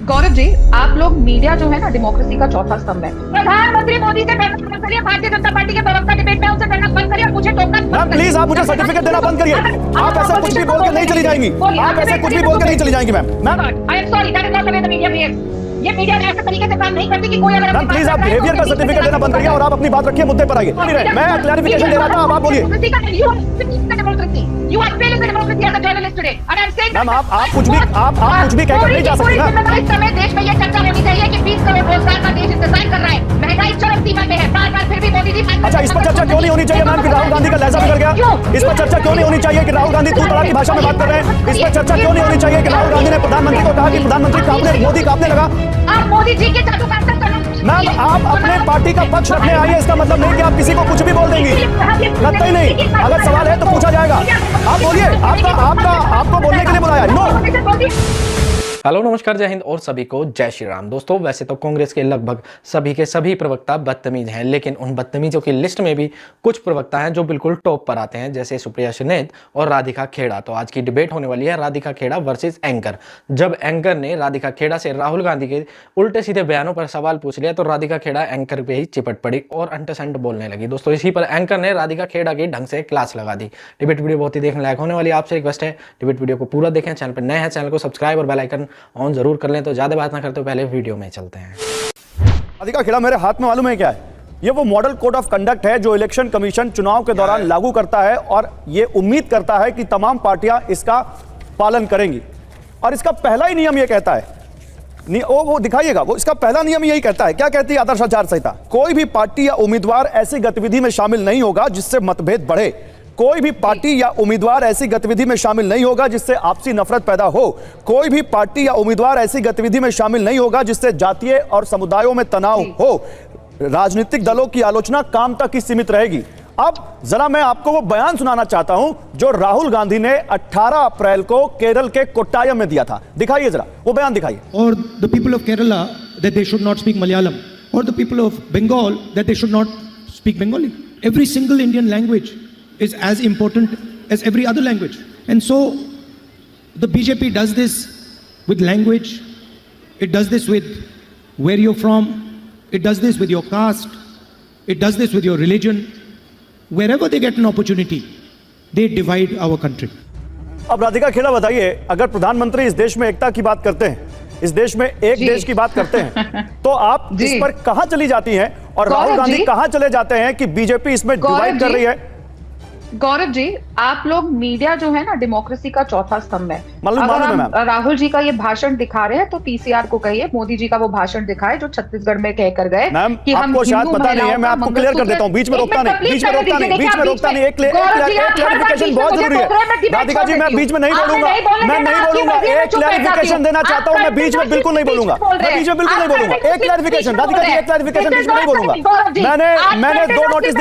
गौरव जी, आप लोग मीडिया जो है ना डेमोक्रेसी का चौथा स्तंभ है। प्रधानमंत्री मोदी से डरना बंद करिए, भारतीय जनता पार्टी के प्रवक्ता डिबेट में उनसे डरना बंद करिए और मुझे टोकना बंद करिए। प्लीज आप मुझे सर्टिफिकेट देना बंद करिए। आप ऐसे कुछ भी बोल के नहीं चली जाएंगी। आप ऐसे कुछ भी बोल के नहीं चली जाएंगी ma'am. I am sorry, that is not the way the media behaves. ये मीडिया ऐसे तरीके से काम नहीं करती कि कोई अगर मैम प्लीज आप बिहेवियर का सर्टिफिकेट देना बंद करिए और आप अपनी बात रखिए, मुद्दे पर आइए। मैं क्लैरिफिकेशन दे रहा था, अब आप बोलिए। You are failing the democracy as a journalist today, and I'm saying ma'am आप कुछ भी कहकर नहीं जा सकती ना। इस समय देश में ये चर्चा होनी चाहिए कि 20 करोड़ रोजगार का देश इंतजार कर रहा है, महंगाई चरम सीमा पे है, बार-बार फिर भी मोदी जी। अच्छा, इस पर चर्चा क्यों नहीं होनी चाहिए मैम कि राहुल गांधी का लहजा बिगड़ गया? इस पर चर्चा क्यों नहीं होनी चाहिए कि राहुल गांधी तू तड़ाक की भाषा में बात कर रहे हैं? इस पर चर्चा क्यों नहीं होनी चाहिए कि राहुल गांधी ने प्रधानमंत्री को कहा कि प्रधानमंत्री मोदी कांपने लगा? आप मोदी जी के जादू का असर करो। मैम आप अपने पार्टी का पक्ष रखने आइए, इसका मतलब नहीं कि आप किसी को कुछ भी बोल देंगी। लगता ही नहीं। अगर सवाल है तो पूछा जाएगा। आप बोलिए, आपको बोलने के लिए बुलाया। नो। हेलो नमस्कार, जय हिंद और सभी को जय श्री राम। दोस्तों, वैसे तो कांग्रेस के लगभग सभी के सभी प्रवक्ता बदतमीज हैं, लेकिन उन बदतमीजों की लिस्ट में भी कुछ प्रवक्ता हैं जो बिल्कुल टॉप पर आते हैं, जैसे सुप्रिया सुलेद और राधिका खेड़ा। तो आज की डिबेट होने वाली है राधिका खेड़ा वर्सेस एंकर। जब एंकर ने राधिका खेड़ा से राहुल गांधी के उल्टे सीधे बयानों पर सवाल पूछ लिया तो राधिका खेड़ा एंकर पे ही चिपट पड़ी और अंटसंट बोलने लगी। दोस्तों, इसी पर एंकर ने राधिका खेड़ा की ढंग से क्लास लगा दी। डिबेट वीडियो बहुत ही देखने लायक होने वाली। आपसे रिक्वेस्ट है, डिबेट वीडियो को पूरा देखें। चैनल पर नए हैं, चैनल को सब्सक्राइब और बेल आइकन ऑन जरूर कर लें। तो ज्यादा बात ना करते पहले वीडियो में चलते हैं। राधिका खेड़ा मेरे हाथ में मालूम है क्या है? ये वो मॉडल कोड ऑफ कंडक्ट है जो इलेक्शन कमीशन चुनाव के दौरान लागू करता है और ये उम्मीद करता है कि तमाम पार्टियां इसका पालन करेंगी। और इसका पहला ही नियम ये कहता है, वो दिखाइएगा, वो इसका पहला नियम यही कहता है। क्या कहती है आदर्श आचार संहिता? कोई भी पार्टी या उम्मीदवार ऐसी गतिविधि में शामिल नहीं होगा जिससे मतभेद बढ़े। कोई भी पार्टी या उम्मीदवार ऐसी गतिविधि में शामिल नहीं होगा जिससे आपसी नफरत पैदा हो। कोई भी पार्टी या उम्मीदवार ऐसी गतिविधि में शामिल नहीं होगा जिससे जातीय और समुदायों में तनाव हो। राजनीतिक दलों की आलोचना काम तक ही सीमित रहेगी। अब जरा मैं आपको वो बयान सुनाना चाहता हूं जो राहुल गांधी ने 18 अप्रैल को केरल के कोट्टायम में दिया था। दिखाइए जरा वो बयान, दिखाइए। और the people of Kerala that they should not speak Malayalam, और the people of Bengal that they should not speak Bengali. Every single Indian language is as important as every other language, and so the BJP does this with language, it does this with where you're from, it does this with your caste, it does this with your religion. Wherever they get an opportunity, they divide our country. अब राधिका खेड़ा बताइए, अगर प्रधानमंत्री इस देश में एकता की बात करते हैं, इस देश में एक देश की बात करते हैं, तो आप इस पर कहां चली जाती हैं और राहुल गांधी कहां चले जाते हैं कि बीजेपी इसमें डिवाइड कर रही है? गौरव जी, आप लोग मीडिया जो है ना डेमोक्रेसी का चौथा स्तंभ है। अगर हम राहुल जी का ये भाषण दिखा रहे हैं तो पीसीआर को कहिए मोदी जी का वो भाषण दिखाए जो छत्तीसगढ़ में कहकर गए कि आपको शायद पता नहीं है, मैं आपको क्लियर कर देता हूं। बीच में रोकता नहीं। एक क्लैरिफिकेशन बहुत जरूरी है। राधिका जी, मैं बीच में नहीं बोलूंगा, मैं नहीं बोलूंगा। एक क्लैरिफिकेशन देना चाहता हूं, मैं बीच में बिल्कुल नहीं बोलूंगा, मैं बीच में बिल्कुल नहीं बोलूंगा। एक क्लैरिफिकेशन, राधिका जी, एक क्लैरिफिकेशन बीच में नहीं बोलूंगा। मैंने दो नोटिस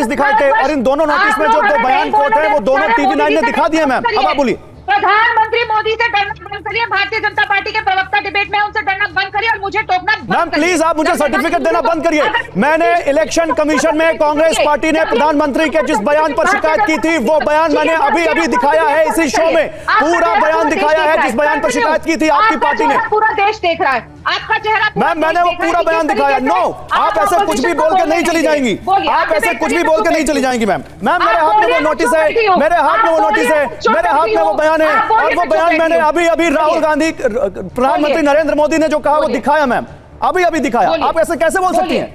दिखाए थे और इन दोनों नोटिस में जो दो बयान कोट है वो दोनों TV9 ने दिखा दिए। मैम अब आप बोलिए। प्रधानमंत्री मोदी से डरना बंद करिए, भारतीय जनता पार्टी के प्रवक्ता डिबेट में उनसे डरना बंद करिए और मुझे टोकना बंद करिए। मैम प्लीज आप मुझे सर्टिफिकेट देना बंद करिए। मैंने इलेक्शन कमीशन में कांग्रेस पार्टी ने प्रधानमंत्री के जिस बयान पर शिकायत की थी वो बयान मैंने अभी दिखाया है इसी शो में। पूरा बयान दिखाया है जिस बयान पर शिकायत की थी आपकी पार्टी ने। पूरा देश देख रहा है आपका चेहरा। मैम मैंने वो पूरा बयान दिखाया। नो, आप ऐसे कुछ भी बोल के नहीं चली जाएंगी। आप ऐसे कुछ भी बोल के नहीं चली जाएंगी। मैम मेरे हाथ में वो नोटिस है, मेरे हाथ में वो नोटिस है, मेरे हाथ में वो बयान है और वो बयान मैंने अभी राहुल गांधी, प्रधानमंत्री नरेंद्र मोदी ने जो कहा वो दिखाया। मैम अभी दिखाया। आप ऐसे कैसे बोल सकती हैं?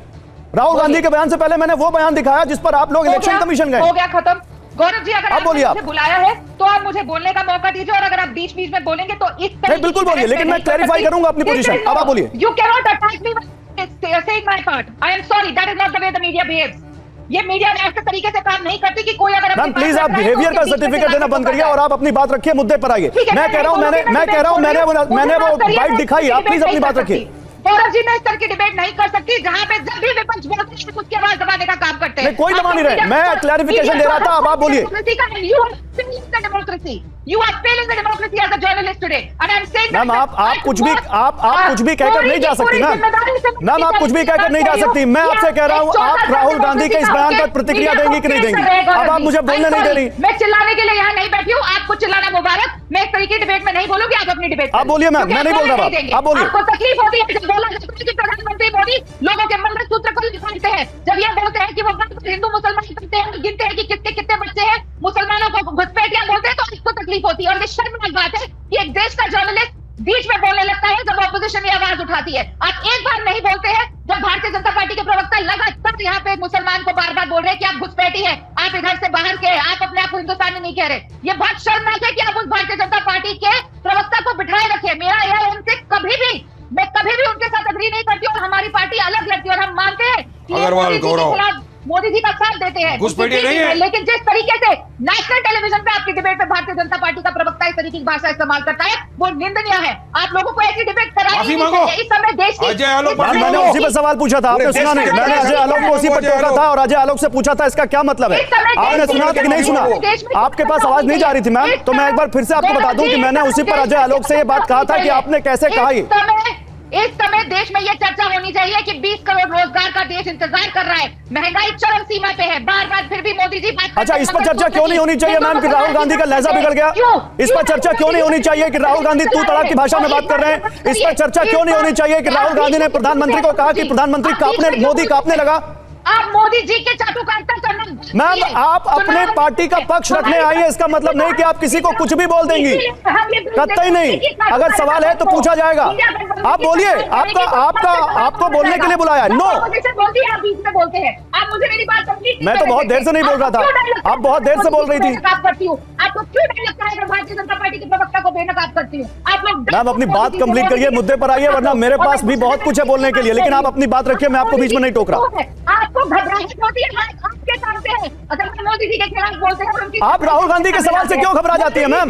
राहुल गांधी के बयान से पहले मैंने वो बयान दिखाया जिस पर आप लोग इलेक्शन कमीशन गए। हो गया खत्म। गौरव जी, अगर बोलिए, आपने मुझे बुलाया है तो आप मुझे बोलने का मौका दीजिए और अगर आप बीच बीच में बोलेंगे तो इस तरह बिल्कुल बोलिए, लेकिन मैं क्लैरिफाई करूंगा अपनी पोजीशन। अब आप बोलिए। You can not attack me saying my part. I am sorry, that is not the way the media behaves. ये मीडिया ऐसे तरीके से काम नहीं करती कि कोई अगर मैम प्लीज आप बिहेवियर का सर्टिफिकेट देना बंद करिए और आप अपनी बात रखिए, मुद्दे पर आइए। मैं कह रहा हूं मैंने वो बाइट दिखाई। आप प्लीज अपनी बात रखिए। गौरव जी, मैं इस तरह की डिबेट नहीं कर सकती जहां पे जब भी विपक्ष बोलते हैं उसकी आवाज दबाने का काम करते हैं। कोई दबा नहीं रहे, मैं क्लैरिफिकेशन दे रहा था। अब आप बोलिए। Democracy You are failing the democracy as a journalist today, and I'm saying ma'am that आप कुछ भी कहकर नहीं जा सकती मैम आप कुछ भी कहकर नहीं जा सकती। मैं आपसे कह रहा हूँ आप राहुल गांधी के इस बयान पर प्रतिक्रिया देंगी कि नहीं देंगी? अब आप मुझे बोलने नहीं दे रही। मैं चिल्लाने के लिए यहाँ नहीं बैठी हूँ, आपको चिल्लाना मुबारक। मैं इस तरह की डिबेट में नहीं बोलूंगी, आप अपनी डिबेट आप बोलिए मैम, मैं नहीं बोल रहा। आप बोलिए। आपको तकलीफ होती है जब बोला जाता है कि प्रधानमंत्री मोदी लोगों के मंगलसूत्र को निकालते हैं, जब ये बोलते हैं कि वो हिंदू मुसलमान करते हैं, गिनते हैं कि कितने बच्चे हैं, मुसलमानों को घुसपैठियां बोलते हैं, तो इसको तकलीफ होती है। और ये शर्मनाक बात है कि एक देश का जर्नलिस्ट बीच में बोलने लगता है जब ऑपोजिशन ये आवाज उठाती है। आप एक बार नहीं बोलते हैं जब भारतीय जनता पार्टी के प्रवक्ता लगातार यहाँ पे मुसलमान को बार बार बोल रहे हैं कि आप घुसपैठी हैं, आप इधर से बाहर के, आप अपने आप को हिंदुस्तानी नहीं कह रहे। ये बहुत शर्मनाक है कि आप उस भारतीय जनता पार्टी के प्रवक्ता को बिठाए रखे। मेरा यह उनसे मैं कभी भी उनके साथ अग्री नहीं करती और हमारी पार्टी अलग लगती है और हम मानते हैं कि अग्रवाल गौरव मोदी जी का साथ देते हैं, घुसपैठिया नहीं है। लेकिन जिस तरीके से नेशनल टेलीविजन पे आपकी डिबेट में भारतीय जनता पार्टी का प्रवक्ता इस तरीके की भाषा इस्तेमाल करता है, वो निंदनीय है। आप लोगों को ऐसी डिबेट करानी नहीं चाहिए। इस समय देश की अजय आलोक मैंने उसी पर सवाल पूछा था, आपने सुना नहीं? मैंने अजय आलोक को उसी पर टोका था और अजय आलोक से पूछा था इसका क्या मतलब है। आपने सुना कि नहीं सुना? आपके पास आवाज नहीं जा रही थी मैम, तो मैं एक बार फिर से आपको बता दूं कि मैंने उसी पर अजय आलोक से ये बात कहा था कि आपने कैसे कहा ये। इस समय देश में यह चर्चा होनी चाहिए कि 20 करोड़ रोजगार का देश इंतजार कर रहा है, महंगाई चरम सीमा पे है, बार बार फिर भी मोदी जी बात। अच्छा, इस पर चर्चा क्यों नहीं होनी चाहिए मैम कि राहुल गांधी का लहजा बिगड़ गया? इस पर चर्चा क्यों नहीं होनी चाहिए कि राहुल गांधी तू तड़ाक की भाषा में बात कर रहे हैं? इस पर चर्चा क्यों नहीं होनी चाहिए कि राहुल गांधी ने प्रधानमंत्री को कहा कि प्रधानमंत्री कांपने, मोदी कांपने लगा? आप मोदी जी के चाटुकारिता करना। मैम आप अपने पार्टी का पक्ष रखने आई है, इसका मतलब नहीं कि आप किसी को कुछ भी बोल देंगी, कतई नहीं। अगर सवाल है तो पूछा जाएगा। आप बोलिए, आपको बोलने के लिए बुलाया। नो, बोलते हैं आप मुझे मेरी बात कंप्लीट। मैं तो बहुत देर से नहीं बोल रहा था, आप बहुत देर से बोल रही थी। आपको क्यों नहीं लगता है भारतीय जनता पार्टी के प्रवक्ता को बेनकाब करती हूँ? आप लोग मैम अपनी बात कंप्लीट करिए, मुद्दे पर आइए, वरना मेरे पास भी बहुत कुछ है बोलने के लिए, लेकिन आप अपनी बात रखिए, मैं आपको बीच में नहीं टोक रहा। आपको घबराहट होती है आपके काम से है, अगर मोदी जी के खिलाफ बोलते हैं। आप राहुल गांधी के सवाल से क्यों घबरा जाती है मैम?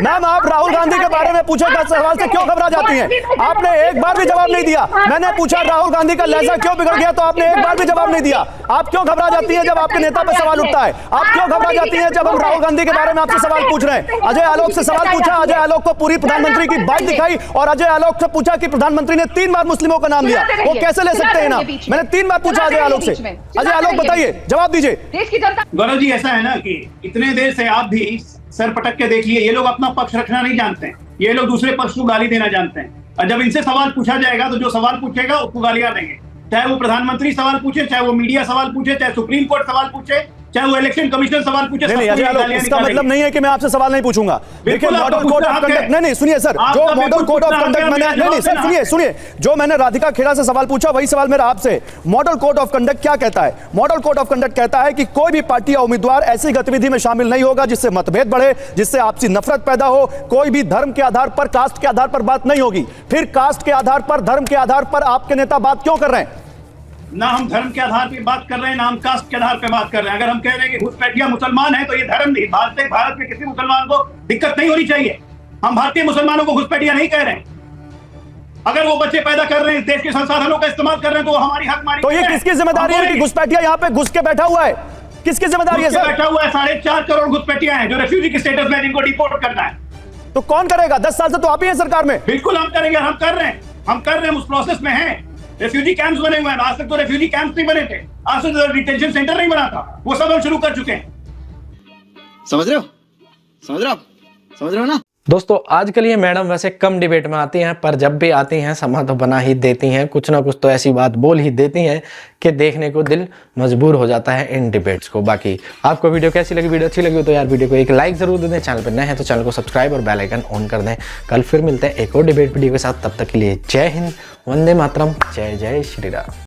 मैम आप राहुल गांधी के बारे में पूछे गए सवाल से क्यों घबरा जाती हैं? आपने एक बार भी जवाब नहीं दिया। मैंने पूछा राहुल गांधी का लहजा क्यों बिगड़ गया, तो आपने एक बार भी जवाब नहीं दिया। आप क्यों घबरा जाती हैं जब आपके नेता पर सवाल उठता है? आप क्यों घबरा जाती हैं जब हम राहुल गांधी के बारे में आपसे सवाल पूछ रहे हैं? अजय आलोक से सवाल पूछा, अजय आलोक को पूरी प्रधानमंत्री की बाइट दिखाई और अजय आलोक से पूछा कि प्रधानमंत्री ने 3 बार मुस्लिमों का नाम लिया, वो कैसे ले सकते हैं नाम? मैंने 3 बार पूछा अजय आलोक से। अजय आलोक बताइए, जवाब दीजिए। देश की जनता। गौरव जी ऐसा है ना कि इतने देर से आप भी सर पटक के देख लिए, ये लोग अपना पक्ष रखना नहीं जानते हैं, ये लोग दूसरे पक्ष को गाली देना जानते हैं। और जब इनसे सवाल पूछा जाएगा तो जो सवाल पूछेगा उसको गालियां देंगे, चाहे वो प्रधानमंत्री सवाल पूछे, चाहे वो मीडिया सवाल पूछे, चाहे सुप्रीम कोर्ट सवाल पूछे, चाहे वो इलेक्शन कमिश्नर सवाल पूछे। नहीं, अजय आलोक, इसका मतलब नहीं है कि मैं आपसे सवाल नहीं पूछूंगा। देखिए मॉडल कोड ऑफ कंडक्ट, नहीं सुनिए सर, जो मॉडल कोड ऑफ कंडक्ट मैंने, नहीं सर सुनिए, जो मैंने राधिका खेड़ा से सवाल पूछा वही सवाल मेरा आपसे। मॉडल कोड ऑफ कंडक्ट क्या कहता है? मॉडल कोड ऑफ कंडक्ट कहता है कि कोई भी पार्टी या उम्मीदवार ऐसी गतिविधि में शामिल नहीं होगा जिससे मतभेद बढ़े, जिससे आपसी नफरत पैदा हो। कोई भी धर्म के आधार पर, कास्ट के आधार पर बात नहीं होगी। फिर कास्ट के आधार पर, धर्म के आधार पर आपके नेता बात क्यों कर रहे हैं? ना हम धर्म के आधार पर बात कर रहे हैं, ना हम कास्ट के आधार पर बात कर रहे हैं। अगर हम कह रहे हैं कि घुसपैठिया मुसलमान है तो ये धर्म नहीं, भारत के किसी मुसलमान को दिक्कत नहीं होनी चाहिए। हम भारतीय मुसलमानों को घुसपैठिया नहीं कह रहे हैं। अगर वो बच्चे पैदा कर रहे हैं, देश के संसाधनों का इस्तेमाल कर रहे हैं, तो वो हमारी हकमारी। तो ये किसकी जिम्मेदारी है कि घुसपैठिया यहाँ पे घुस के बैठा हुआ है? किसकी जिम्मेदारी है सर? बैठा हुआ है 4.5 करोड़ घुसपैठिया हैं जो रेफ्यूजी के स्टेटस में, जिनको डिपोर्ट करना है। तो कौन करेगा? 10 साल से तो आप ही हैं सरकार में। बिल्कुल हम करेंगे, हम कर रहे हैं, उस प्रोसेस में हैं। रेफ्यूजी कैंप्स बने हुए हैं, आज तक तो रेफ्यूजी कैंप्स नहीं बने थे, आज तक तो डिटेंशन सेंटर नहीं बना था, वो सब हम शुरू कर चुके हैं। समझ रहे हो ना? दोस्तों आजकल ये मैडम वैसे कम डिबेट में आती हैं, पर जब भी आती हैं समा तो बना ही देती हैं, कुछ ना कुछ तो ऐसी बात बोल ही देती हैं कि देखने को दिल मजबूर हो जाता है इन डिबेट्स को। बाकी आपको वीडियो कैसी लगी? वीडियो अच्छी लगी तो यार वीडियो को एक लाइक जरूर दे दें, चैनल पर नए हैं तो चैनल को सब्सक्राइब और बेल आइकन ऑन कर दें। कल फिर मिलते हैं एक और डिबेट वीडियो के साथ, तब तक के लिए जय हिंद, वंदे मातरम, जय जय श्री राम।